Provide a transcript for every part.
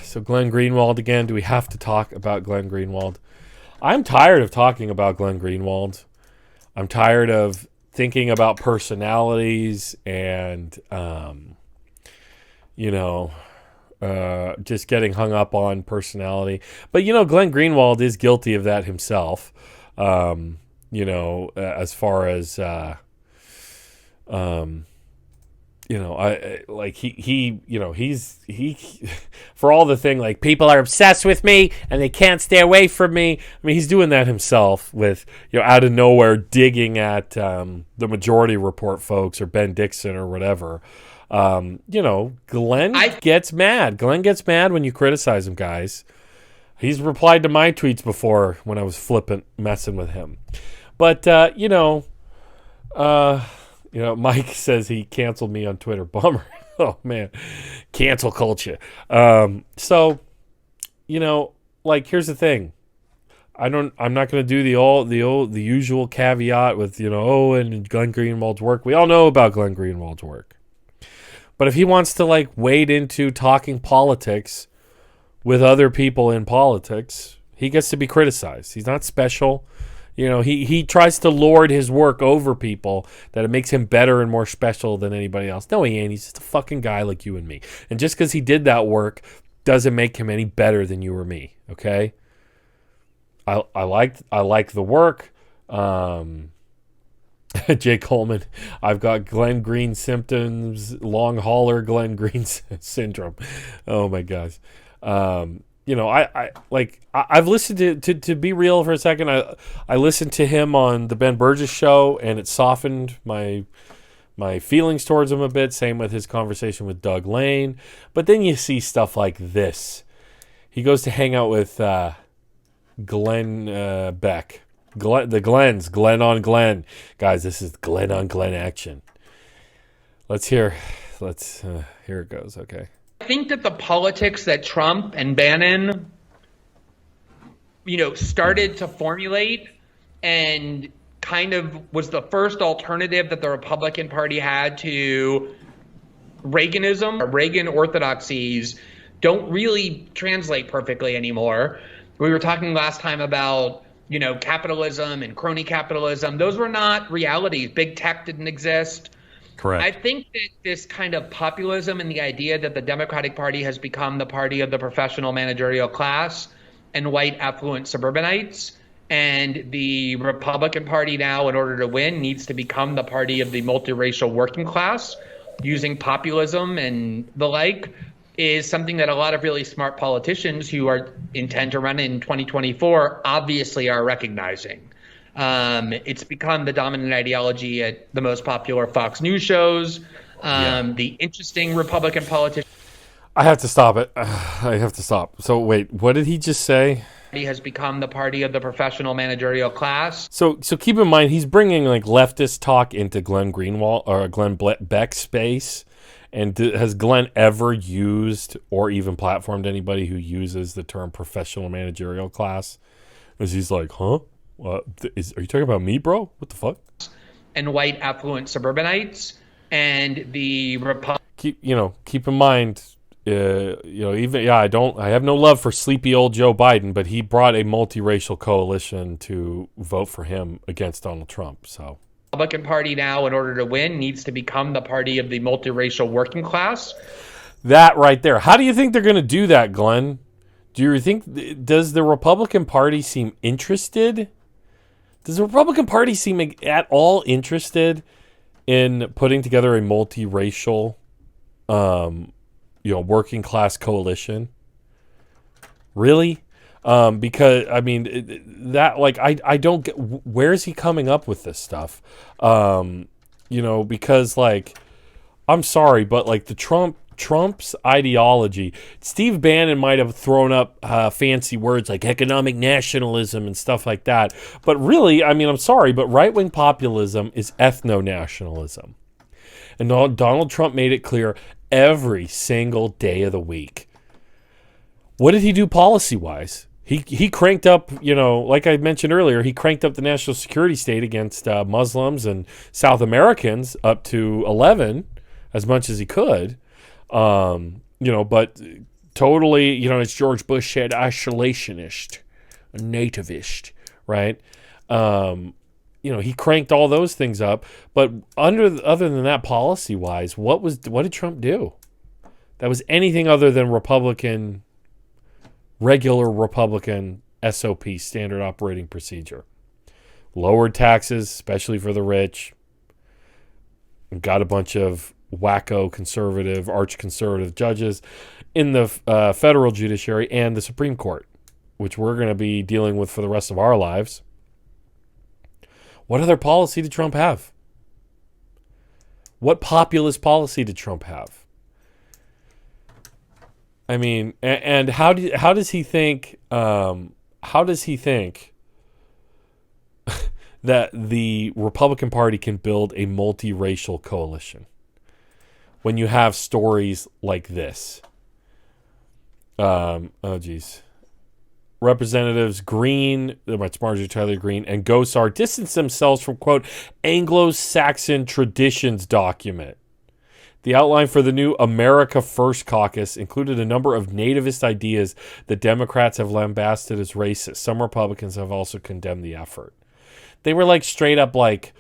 So Glenn Greenwald again. Do we have to talk about Glenn Greenwald? I'm tired of talking about Glenn Greenwald. I'm tired of thinking about personalities and, just getting hung up on personality. But, Glenn Greenwald is guilty of that himself. As far as, he's for all the thing, like, people are obsessed with me and they can't stay away from me. I mean, he's doing that himself with, out of nowhere digging at the Majority Report folks or Ben Dixon or whatever. Glenn gets mad. Glenn gets mad when you criticize him, guys. He's replied to my tweets before when I was flippant messing with him. But, Mike says he canceled me on Twitter. Bummer. Oh, man. Cancel culture. Here's the thing. I'm not going to do the usual caveat with, and Glenn Greenwald's work. We all know about Glenn Greenwald's work. But if he wants to, wade into talking politics with other people in politics, he gets to be criticized. He's not special. He tries to lord his work over people that it makes him better and more special than anybody else. No, he ain't. He's just a fucking guy like you and me. And just because he did that work doesn't make him any better than you or me, okay? I like the work. Jay Coleman, I've got Glenn Green symptoms, long hauler Glenn Green syndrome. Oh my gosh. I've listened to be real for a second. I listened to him on the Ben Burgess show, and it softened my feelings towards him a bit. Same with his conversation with Doug Lane. But then you see stuff like this. He goes to hang out with Glenn Beck. Glenn on Glenn. Guys, this is Glenn on Glenn action. Here it goes, okay. I think that the politics that Trump and Bannon, started to formulate and kind of was the first alternative that the Republican Party had to Reaganism or Reagan orthodoxies don't really translate perfectly anymore. We were talking last time about capitalism and crony capitalism. Those were not realities. Big tech didn't exist. Correct. I think that this kind of populism and the idea that the Democratic Party has become the party of the professional managerial class and white affluent suburbanites, and the Republican Party now, in order to win, needs to become the party of the multiracial working class using populism and the like, is something that a lot of really smart politicians who intend to run in 2024 obviously are recognizing. It's become the dominant ideology at the most popular Fox News shows. The interesting Republican politician. I have to stop it. I have to stop. So wait, what did he just say? He has become the party of the professional managerial class. So keep in mind, he's bringing leftist talk into Glenn Greenwald or Glenn Beck space. And has Glenn ever used or even platformed anybody who uses the term professional managerial class? Because he's like, huh? Are you talking about me, bro? What the fuck? And white affluent suburbanites and the keep in mind, I have no love for sleepy old Joe Biden, but he brought a multiracial coalition to vote for him against Donald Trump. So. Republican Party now, in order to win, needs to become the party of the multiracial working class. That right there. How do you think they're going to do that, Glenn? Does the Republican Party seem interested? Does the Republican Party seem at all interested in putting together a multiracial, working class coalition? Really? Because I don't get, where is he coming up with this stuff? Because I'm sorry, but the Trump's ideology, Steve Bannon might have thrown up fancy words like economic nationalism and stuff like that. But really, I'm sorry, but right-wing populism is ethno-nationalism. And Donald Trump made it clear every single day of the week. What did he do policy-wise? He cranked up, like I mentioned earlier, he cranked up the national security state against Muslims and South Americans up to 11 as much as he could. But totally, you know, as George Bush said, isolationist, nativist, right? You know, he cranked all those things up. But other than that, policy-wise, what did Trump do that was anything other than regular Republican SOP, standard operating procedure? Lowered taxes, especially for the rich. Got a bunch of wacko conservative, arch-conservative judges in the federal judiciary and the Supreme Court, which we're going to be dealing with for the rest of our lives. What other policy did Trump have? What populist policy did Trump have? I mean, and how does he think? How does he think that the Republican Party can build a multiracial coalition when you have stories like this? Representatives Green, that's Marjorie Taylor Greene, and Gosar distanced themselves from, quote, Anglo-Saxon traditions document. The outline for the new America First caucus included a number of nativist ideas that Democrats have lambasted as racist. Some Republicans have also condemned the effort. They were like straight up like,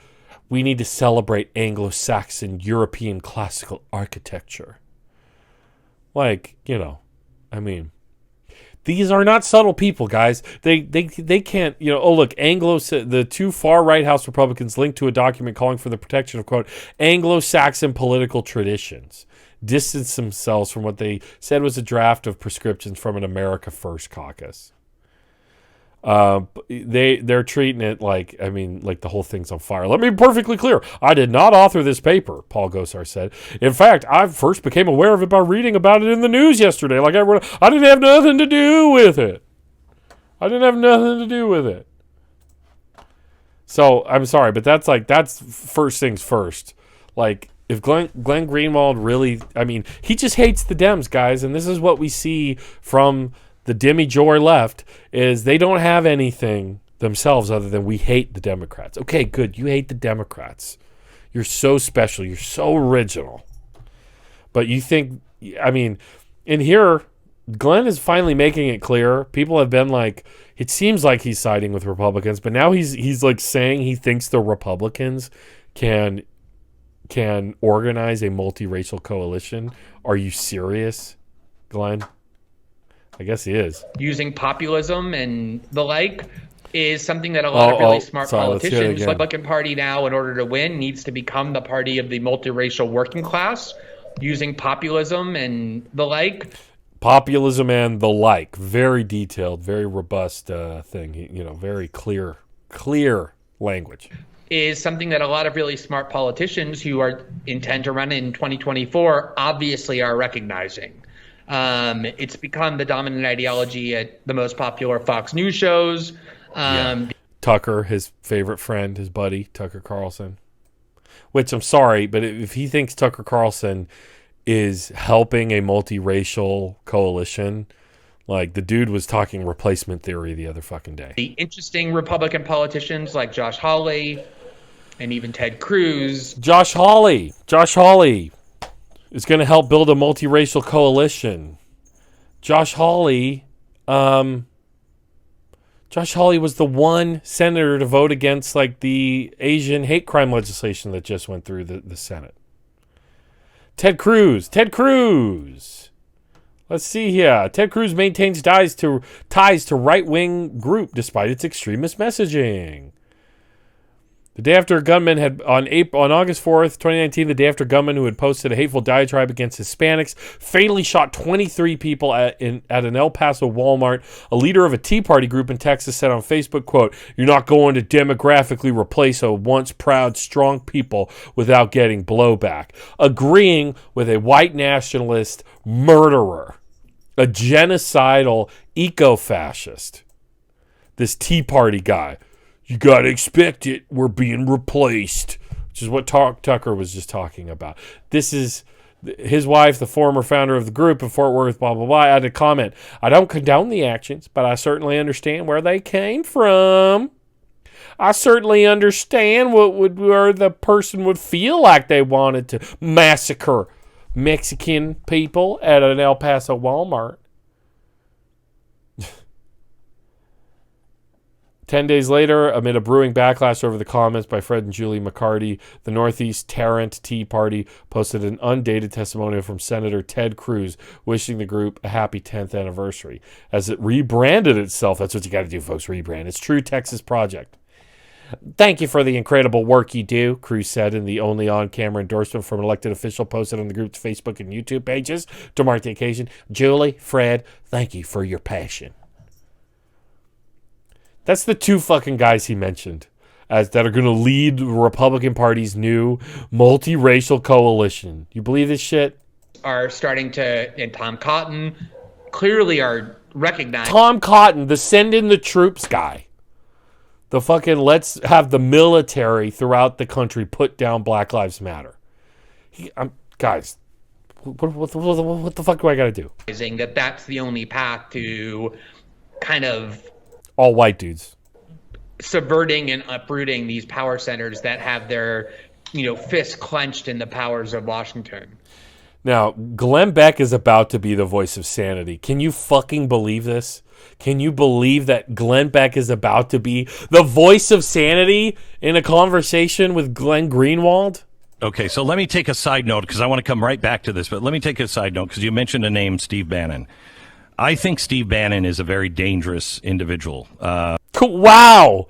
we need to celebrate Anglo-Saxon European classical architecture. Like, you know, I mean, these are not subtle people, guys. They can't, you know, oh, look, the two far-right House Republicans linked to a document calling for the protection of, quote, Anglo-Saxon political traditions, distanced themselves from what they said was a draft of prescriptions from an America First caucus. They're treating it like, I mean, like the whole thing's on fire. Let me be perfectly clear. I did not author this paper, Paul Gosar said. In fact, I first became aware of it by reading about it in the news yesterday. Like I didn't have nothing to do with it. So I'm sorry, but that's first things first. Like, if Glenn Greenwald really, I mean, he just hates the Dems, guys, and this is what we see from the demi-joy left, is they don't have anything themselves other than we hate the Democrats. Okay, good. You hate the Democrats. You're so special. You're so original. But you think, I mean, in here, Glenn is finally making it clear. People have been like, it seems like he's siding with Republicans, but now he's like saying he thinks the Republicans can organize a multiracial coalition. Are you serious, Glenn? I guess he is. Using populism and the like is something that a lot of really smart politicians, like the Republican Party now, in order to win, needs to become the party of the multiracial working class, using populism and the like. Populism and the like. Very detailed, very robust thing. You know, very clear language. Is something that a lot of really smart politicians who are intent to run in 2024 obviously are recognizing. It's become the dominant ideology at the most popular Fox News shows. Tucker, his favorite friend, his buddy, Tucker Carlson. Which, I'm sorry, but if he thinks Tucker Carlson is helping a multiracial coalition, like, the dude was talking replacement theory the other fucking day. The interesting Republican politicians like Josh Hawley and even Ted Cruz. Josh Hawley is going to help build a multiracial coalition. Josh Hawley was the one senator to vote against, like, the Asian hate crime legislation that just went through the Senate. Ted Cruz. Let's see here. Ted Cruz maintains ties to right-wing group despite its extremist messaging. The day after a gunman had, on August 4th, 2019, the day after a gunman who had posted a hateful diatribe against Hispanics fatally shot 23 people at an El Paso Walmart, a leader of a Tea Party group in Texas said on Facebook, quote, "You're not going to demographically replace a once proud, strong people without getting blowback." Agreeing with a white nationalist murderer, a genocidal eco-fascist. This Tea Party guy. You got to expect it. We're being replaced, which is what Tucker was just talking about. This is his wife, the former founder of the group in Fort Worth, blah, blah, blah. I had a comment. I don't condone the actions, but I certainly understand where they came from. I certainly understand where the person would feel like they wanted to massacre Mexican people at an El Paso Walmart. 10 days later, amid a brewing backlash over the comments by Fred and Julie McCarty, the Northeast Tarrant Tea Party posted an undated testimonial from Senator Ted Cruz wishing the group a happy 10th anniversary. As it rebranded itself, that's what you got to do, folks, rebrand. It's True Texas Project. Thank you for the incredible work you do, Cruz said in the only on-camera endorsement from an elected official posted on the group's Facebook and YouTube pages to mark the occasion. Julie, Fred, thank you for your passion. That's the two fucking guys he mentioned as that are going to lead the Republican Party's new multiracial coalition. You believe this shit? Are starting to, and Tom Cotton clearly are recognized. Tom Cotton, the send in the troops guy. The fucking let's have the military throughout the country put down Black Lives Matter. Guys, what the fuck do I got to do? That that's the only path to kind of all white dudes subverting and uprooting these power centers that have their, fists clenched in the powers of Washington. Now, Glenn Beck is about to be the voice of sanity. Can you fucking believe this? Can you believe that Glenn Beck is about to be the voice of sanity in a conversation with Glenn Greenwald? Okay, so let me take a side note because I want to come right back to this, but let me take a side note because you mentioned the name Steve Bannon. I think Steve Bannon is a very dangerous individual. Wow.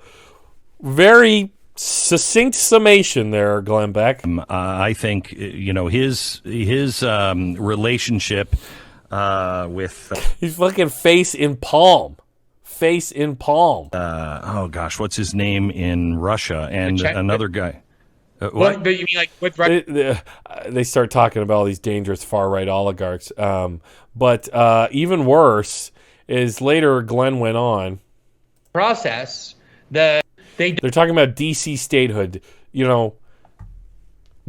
Very succinct summation there, Glenn Beck. I think, his relationship with... He's fucking face in palm. Face in palm. What's his name in Russia? And another guy. What? But you mean like with Russia? They start talking about all these dangerous far-right oligarchs. But even worse is later Glenn went on. Process. They're talking about D.C. statehood.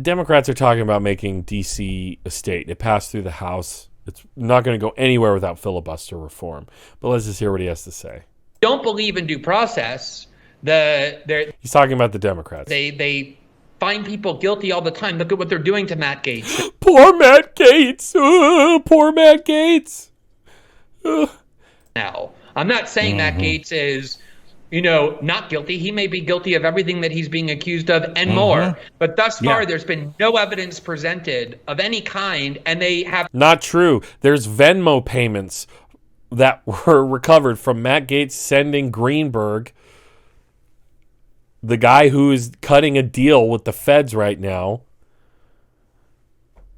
Democrats are talking about making D.C. a state. It passed through the House. It's not going to go anywhere without filibuster reform. But let's just hear what he has to say. Don't believe in due process. He's talking about the Democrats. They find people guilty all the time. Look at what they're doing to Matt Gaetz. Poor Matt Gaetz. Poor Matt Gaetz. Now, I'm not saying Matt Gaetz is, not guilty. He may be guilty of everything that he's being accused of and more. But thus far, there's been no evidence presented of any kind, and they have... Not true. There's Venmo payments that were recovered from Matt Gaetz sending Greenberg, the guy who is cutting a deal with the feds right now,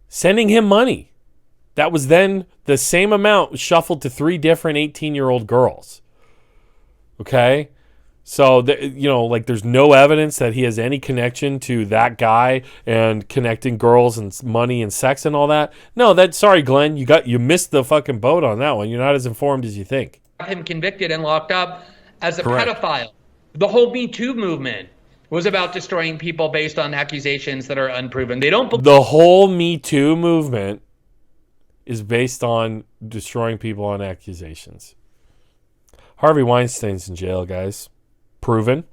sending him money. That was then the same amount shuffled to 3 different 18-year-old girls. Okay? So, there's no evidence that he has any connection to that guy and connecting girls and money and sex and all that. No, sorry, Glenn, you missed the fucking boat on that one. You're not as informed as you think. Him convicted and locked up as a pedophile. The whole Me Too movement was about destroying people based on accusations that are unproven. The whole Me Too movement is based on destroying people on accusations. Harvey Weinstein's in jail, guys. Proven.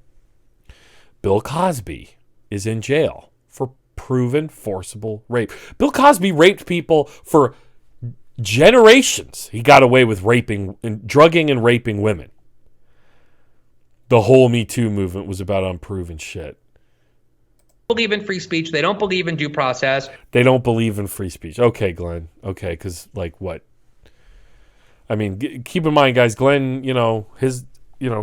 Bill Cosby is in jail for proven forcible rape. Bill Cosby raped people for generations. He got away with drugging and raping women. The whole Me Too movement was about unproven shit. Believe in free speech. They don't believe in due process. They don't believe in free speech. Okay, Glenn. Okay, because what? I mean, keep in mind, guys, Glenn, his,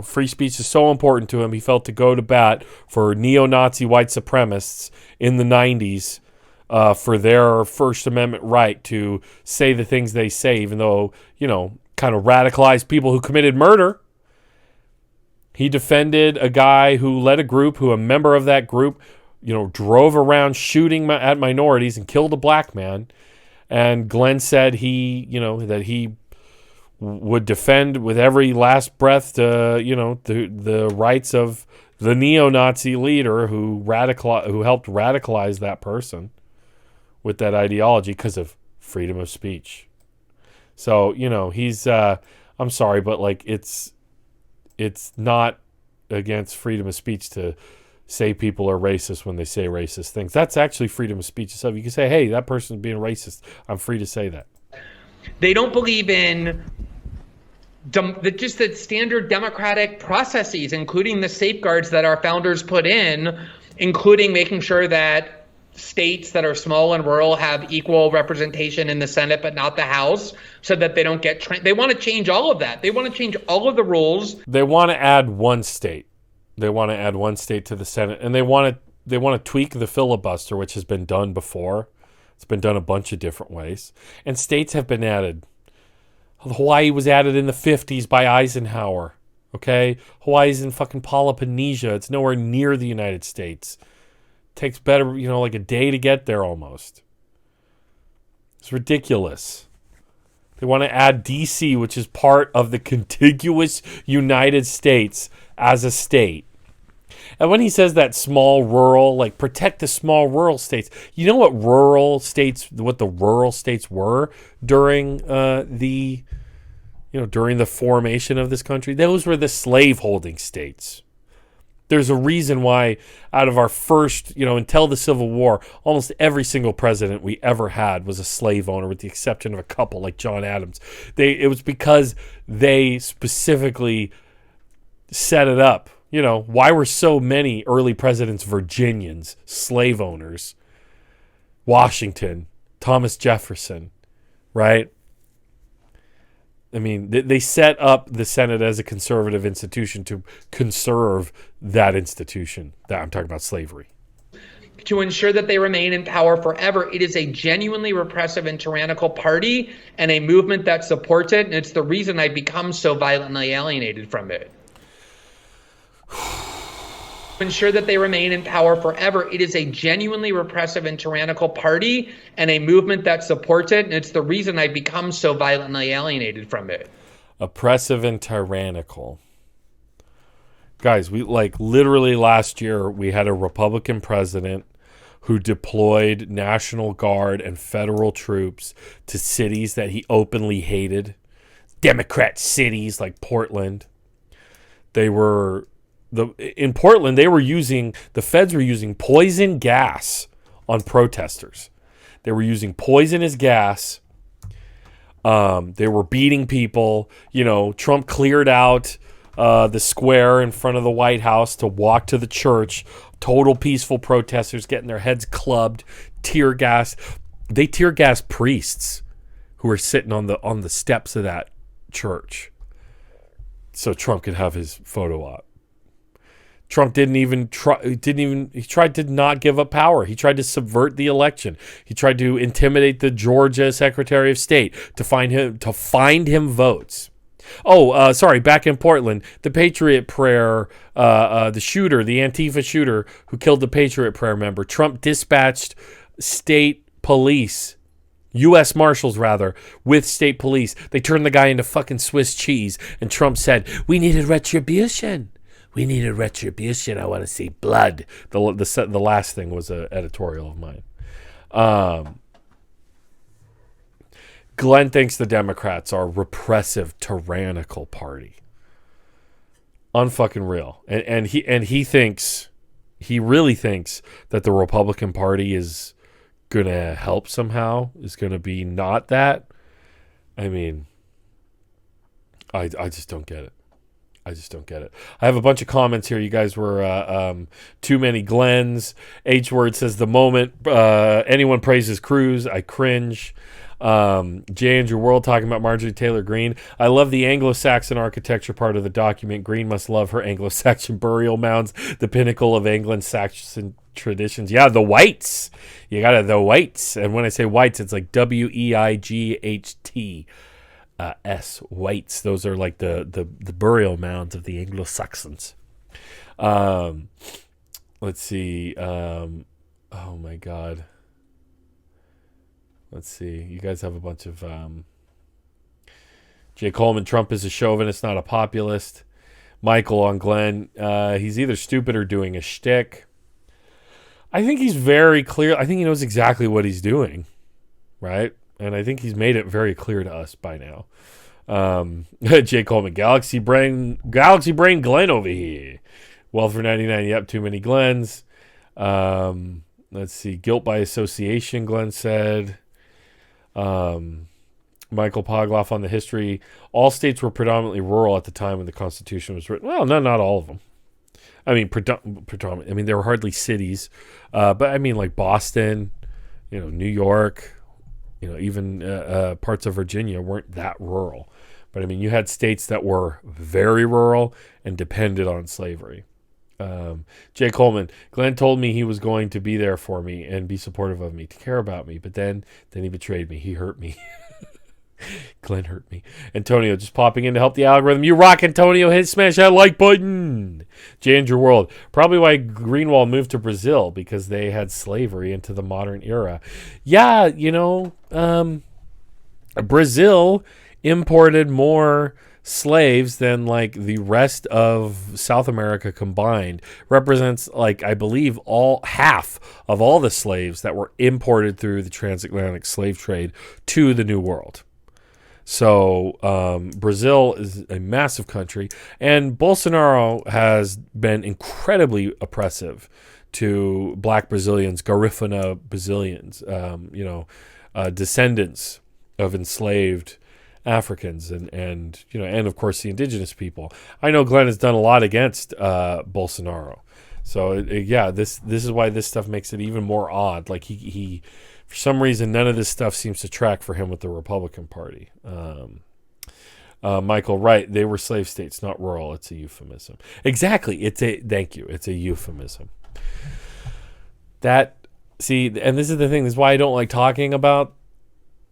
free speech is so important to him. He felt to go to bat for neo-Nazi white supremacists in the 90s for their First Amendment right to say the things they say, even though, kind of radicalized people who committed murder. He defended a guy who led a member of that group, drove around shooting at minorities and killed a black man. And Glenn said that he would defend with every last breath the rights of the neo-Nazi leader who helped radicalize that person with that ideology because of freedom of speech. So, he's I'm sorry, but it's not against freedom of speech to say people are racist when they say racist things. That's actually freedom of speech itself. You can say, hey, that person's being racist. I'm free to say that. They don't believe in just the standard democratic processes, including the safeguards that our founders put in, including making sure that states that are small and rural have equal representation in the Senate, but not the House, so that they don't get they want to change all of that. They want to change all of the rules. They want to add one state. They want to add one state to the Senate, and they want to tweak the filibuster, which has been done before. It's been done a bunch of different ways, and states have been added. Hawaii was added in the 50s by Eisenhower. Okay, Hawaii's in fucking Polynesia. It's nowhere near the United States. Takes better, like a day to get there almost. It's ridiculous. They want to add D.C., which is part of the contiguous United States, as a state. And when he says that small rural, like protect the small rural states, you know what the rural states were during during the formation of this country? Those were the slave-holding states. There's a reason why out of our first, until the Civil War, almost every single president we ever had was a slave owner, with the exception of a couple like John Adams. It was because they specifically set it up. Why were so many early presidents Virginians, slave owners? Washington, Thomas Jefferson, right? I mean, they set up the Senate as a conservative institution to conserve that institution. I'm talking about slavery. To ensure that they remain in power forever. It is a genuinely repressive and tyrannical party and a movement that supports it. And it's the reason I've become so violently alienated from it. To ensure that they remain in power forever. It is a genuinely repressive and tyrannical party and a movement that supports it. And it's the reason I've become so violently alienated from it. Oppressive and tyrannical. Guys, we literally last year we had a Republican president who deployed National Guard and federal troops to cities that he openly hated. Democrat cities like Portland. In Portland, the feds were using poison gas on protesters. They were using poisonous gas. They were beating people. Trump cleared out the square in front of the White House to walk to the church. Total peaceful protesters getting their heads clubbed, tear gas. They tear gas priests who were sitting on the steps of that church so Trump could have his photo op. Trump he tried to not give up power. He tried to subvert the election. He tried to intimidate the Georgia Secretary of State to find him votes. Back in Portland, the Patriot Prayer, the Antifa shooter who killed the Patriot Prayer member, Trump dispatched state police, U.S. Marshals rather, with state police. They turned the guy into fucking Swiss cheese, and Trump said, "We needed retribution. We needed retribution. I want to see blood." The last thing was an editorial of mine. Glenn thinks the Democrats are a repressive, tyrannical party. Unfucking real. And he really thinks that the Republican Party is gonna help somehow, is gonna be not that. I mean, I just don't get it. I have a bunch of comments here. You guys were too many Glens. H word says the moment anyone praises Cruz, I cringe. J. Andrew World talking about Marjorie Taylor Greene. I love the Anglo-Saxon architecture part of the document. Greene must love her Anglo-Saxon burial mounds, the pinnacle of Anglo-Saxon traditions. Yeah, the whites. You got the whites. And when I say whites, it's like WEIGHT. S whites. Those are like the burial mounds of the Anglo-Saxons. Let's see. Oh my God. Let's see. You guys have a bunch of Jay Coleman. Trump is a chauvinist, not a populist. Michael on Glenn. He's either stupid or doing a shtick. I think he's very clear. I think he knows exactly what he's doing, right? And I think he's made it very clear to us by now. Jay Coleman, Galaxy Brain Glenn over here. Well for 99. Yep, too many Glens. Let's see. Guilt by association, Glenn said. Michael Pogloff on the history. All states were predominantly rural at the time when the Constitution was written. Well, not all of them. I mean, predominantly. I mean, there were hardly cities, but I mean, like Boston, New York, even parts of Virginia weren't that rural. But I mean, you had states that were very rural and depended on slavery. Jay Coleman, Glenn told me he was going to be there for me and be supportive of me, to care about me, but then he betrayed me. He hurt me. Glenn hurt me. Antonio just popping in to help the algorithm. You rock, Antonio. Hit smash that like button. J. Andrew World. Probably why Greenwald moved to Brazil, because they had slavery into the modern era. Yeah, Brazil imported more slaves than like the rest of South America combined. Represents, like, I believe half of all the slaves that were imported through the transatlantic slave trade to the New World. So Brazil is a massive country, and Bolsonaro has been incredibly oppressive to black Brazilians, Garifuna Brazilians, descendants of enslaved Africans, and of course the indigenous people. I know Glenn has done a lot against Bolsonaro, so this is why this stuff makes it even more odd. Like he for some reason, none of this stuff seems to track for him with the Republican Party. Michael, right? They were slave states, not rural. It's a euphemism. Exactly. Thank you. It's a euphemism. And this is the thing. This is why I don't like talking about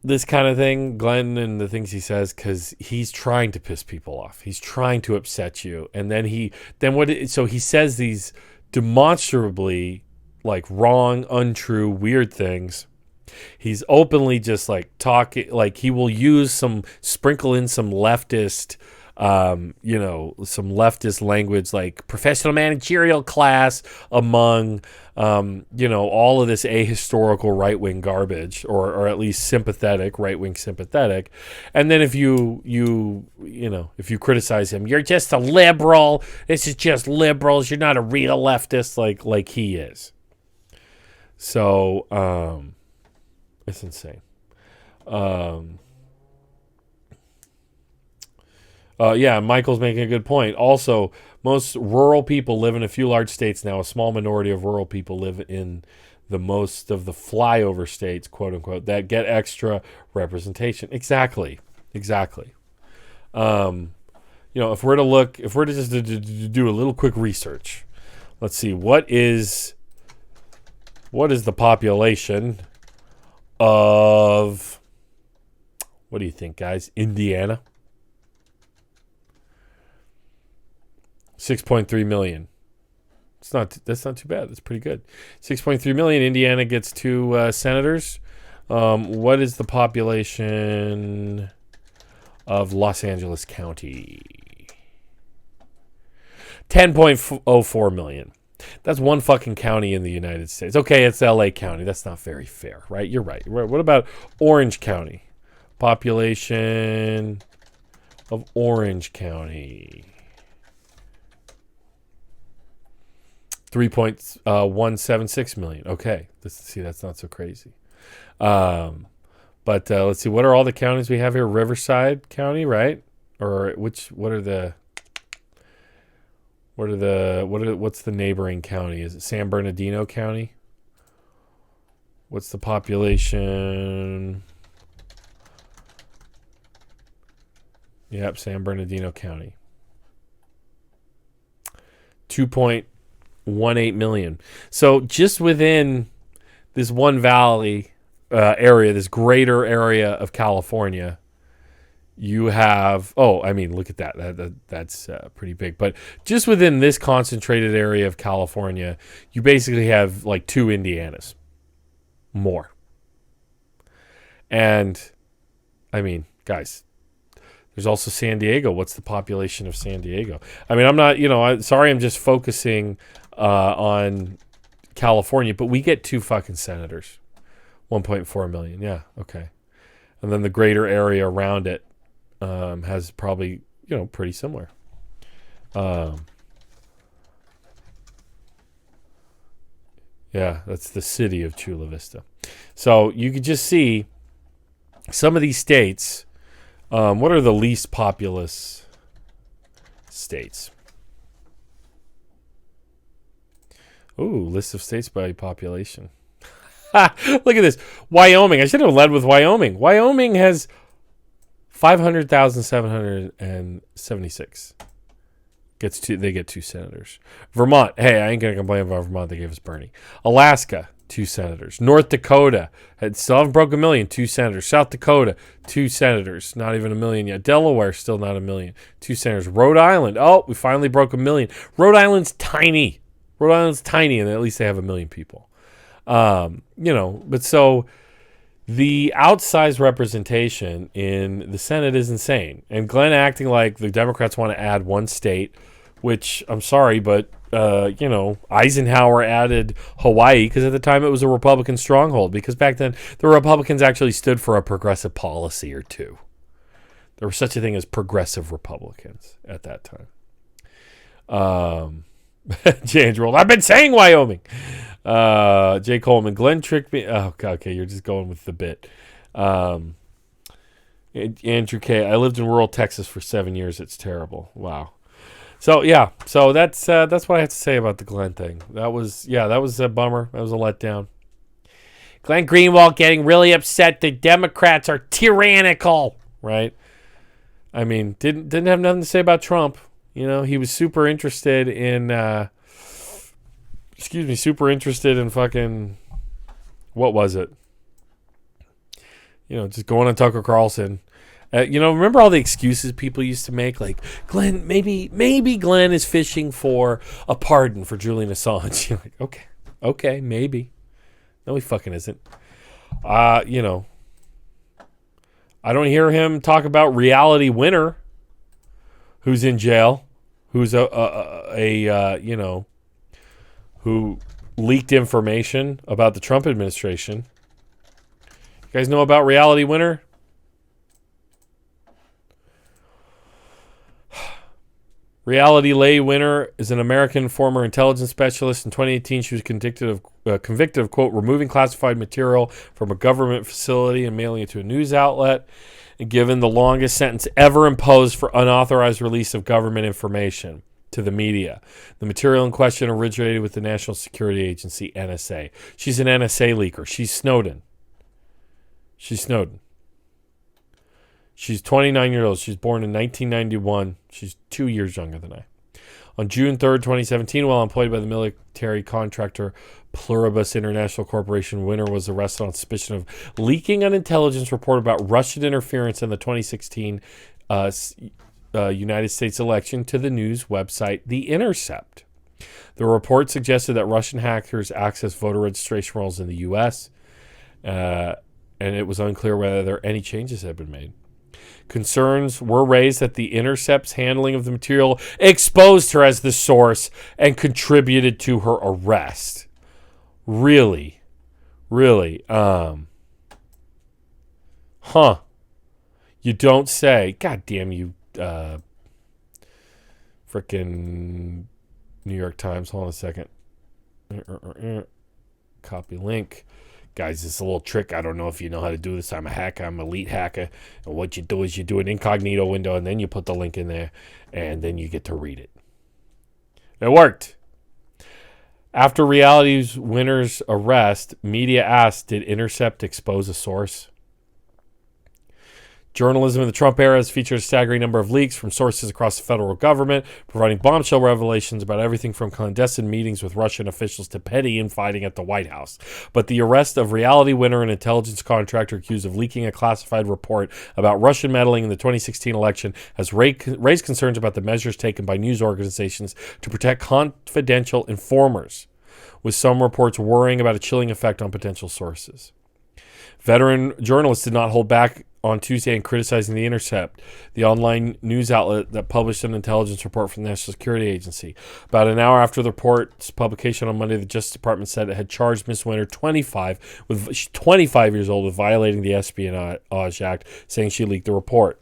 this kind of thing, Glenn, and the things he says, because he's trying to piss people off. He's trying to upset you, and then he says these demonstrably like wrong, untrue, weird things. He's openly just like talking, like he will sprinkle in some leftist, some leftist language, like professional managerial class among, all of this ahistorical right-wing garbage, or at least sympathetic, right-wing sympathetic. And then if you criticize him, you're just a liberal. This is just liberals. You're not a real leftist like he is. So, it's insane. Michael's making a good point. Also, most rural people live in a few large states now. A small minority of rural people live in the most of the flyover states, quote unquote, that get extra representation. Exactly. If we're to just do a little quick research, let's see, what is the population of, what do you think, guys? Indiana? 6.3 million. That's not too bad. That's pretty good. 6.3 million. Indiana gets 2 senators. What is the population of Los Angeles County? 10.04 million. That's one fucking county in the United States. Okay, it's LA County. That's not very fair, right? You're right. What about Orange County? Population of Orange County. 3.176 million. Okay. That's not so crazy. But let's see. What are all the counties we have here? Riverside County, right? Or what's the neighboring county? Is it San Bernardino County? What's the population? Yep, San Bernardino County. 2.18 million. So just within this one valley area, this greater area of California, you have, look at that. That's pretty big. But just within this concentrated area of California, you basically have like 2 Indianas more. And, guys, there's also San Diego. What's the population of San Diego? I'm not, I'm just focusing on California, but we get 2 fucking senators. 1.4 million. Yeah, okay. And then the greater area around it has probably, pretty similar. That's the city of Chula Vista. So you could just see some of these states What are the least populous states? Ooh, list of states by population. Look at this. Wyoming. I should have led with Wyoming. Wyoming has 500,776. They get 2 senators. Vermont. Hey, I ain't going to complain about Vermont. They gave us Bernie. Alaska, 2 senators. North Dakota still haven't broke a million, 2 senators. South Dakota, 2 senators. Not even a million yet. Delaware, still not a million, 2 senators. Rhode Island. Oh, we finally broke a million. Rhode Island's tiny. And at least they have a million people. But so the outsized representation in the Senate is insane. And Glenn acting like the Democrats want to add 1 state, which I'm sorry, but, Eisenhower added Hawaii because at the time it was a Republican stronghold, because back then the Republicans actually stood for a progressive policy or two. There was such a thing as progressive Republicans at that time. James rolled. I've been saying Wyoming. Jay Coleman. Glenn tricked me. Oh, God, okay, you're just going with the bit. Andrew K. I lived in rural Texas for 7 years. It's terrible. Wow. So yeah. So that's what I have to say about the Glenn thing. That was a bummer. That was a letdown. Glenn Greenwald getting really upset. The Democrats are tyrannical. Right. I mean, didn't have nothing to say about Trump. He was super interested in fucking, what was it? Just going on Tucker Carlson. Remember all the excuses people used to make? Like, Glenn, maybe Glenn is fishing for a pardon for Julian Assange. You're like, okay, maybe. No, he fucking isn't. I don't hear him talk about Reality Winner, who's in jail. Who's who leaked information about the Trump administration. You guys know about Reality Winner? Reality Lay Winner is an American former intelligence specialist. In 2018, she was convicted of, quote, removing classified material from a government facility and mailing it to a news outlet, and given the longest sentence ever imposed for unauthorized release of government information to the media. The material in question originated with the National Security Agency, NSA. She's an NSA leaker. She's Snowden. She's 29 years old. She's born in 1991. She's 2 years younger than I. On June 3rd, 2017, while employed by the military contractor Pluribus International Corporation, Winner was arrested on suspicion of leaking an intelligence report about Russian interference in the 2016 United States election to the news website The Intercept. The report suggested that Russian hackers accessed voter registration rolls in the U.S., and it was unclear whether any changes had been made. Concerns were raised that The Intercept's handling of the material exposed her as the source and contributed to her arrest. Really? You don't say. God damn you, frickin' New York Times. Hold on a second. Copy link. Guys, this is a little trick. I don't know if you know how to do this. I'm a hacker. I'm an elite hacker. And what you do is you do an incognito window, and then you put the link in there, and then you get to read it. It worked. After Reality's Winner's arrest, media asked, did Intercept expose a source? Journalism in the Trump era has featured a staggering number of leaks from sources across the federal government, providing bombshell revelations about everything from clandestine meetings with Russian officials to petty infighting at the White House. But the arrest of Reality Winner, an intelligence contractor accused of leaking a classified report about Russian meddling in the 2016 election, has raised concerns about the measures taken by news organizations to protect confidential informers, with some reports worrying about a chilling effect on potential sources. Veteran journalists did not hold back on Tuesday in criticizing The Intercept, the online news outlet that published an intelligence report from the National Security Agency. About an hour after the report's publication on Monday, the Justice Department said it had charged Ms. Winner, 25 years old, with violating the Espionage Act, saying she leaked the report.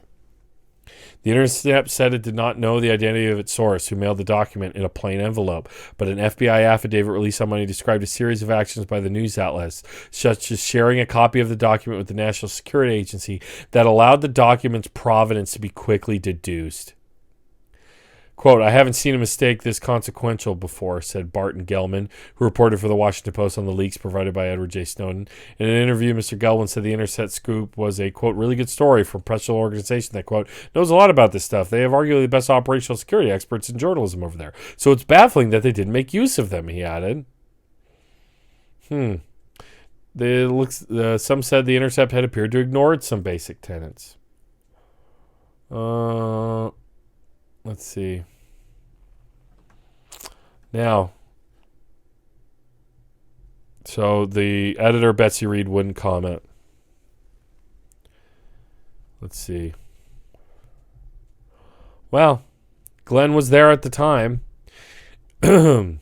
The Intercept said it did not know the identity of its source, who mailed the document in a plain envelope, but an FBI affidavit released on Monday described a series of actions by the news outlets, such as sharing a copy of the document with the National Security Agency, that allowed the document's provenance to be quickly deduced. Quote, I haven't seen a mistake this consequential before, said Barton Gellman, who reported for the Washington Post on the leaks provided by Edward J. Snowden. In an interview, Mr. Gellman said the Intercept scoop was a, quote, really good story for a professional organization that, quote, knows a lot about this stuff. They have arguably the best operational security experts in journalism over there. So it's baffling that they didn't make use of them, he added. Some said the Intercept had appeared to ignore some basic tenets. Let's see. Now, so the editor, Betsy Reed, wouldn't comment. Let's see. Well, Glenn was there at the time. And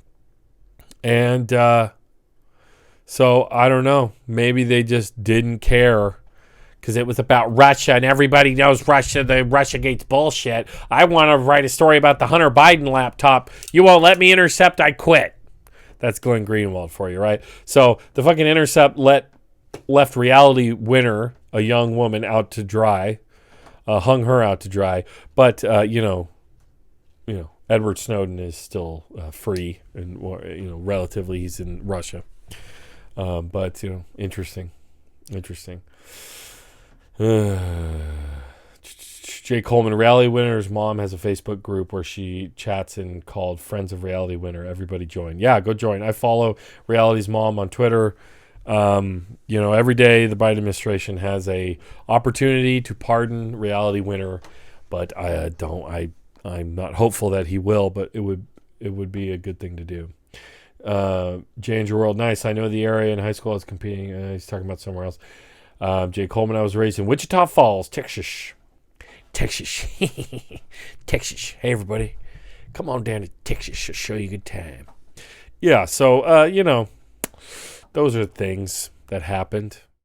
so I don't know. Maybe they just didn't care. Because it was about Russia, and everybody knows Russia, the Russiagate's bullshit. I want to write a story about the Hunter Biden laptop. You won't let me intercept, I quit. That's Glenn Greenwald for you, right? So the fucking Intercept left Reality Winner, a young woman, out to dry. Hung her out to dry. But, Edward Snowden is still free, and, relatively he's in Russia. But, interesting. Jay Coleman, Reality Winner's mom has a Facebook group where she chats and called Friends of Reality Winner. Everybody join. Yeah, go join. I follow Reality's mom on Twitter. Every day the Biden administration has a opportunity to pardon Reality Winner, but I'm not hopeful that he will, but it would be a good thing to do. J. World, nice. I know the area in high school I was competing. He's talking about somewhere else. Jay Coleman, I was raised in Wichita Falls, Texas. Texas. Hey, everybody. Come on down to Texas. I'll show you a good time. Yeah, so, those are things that happened.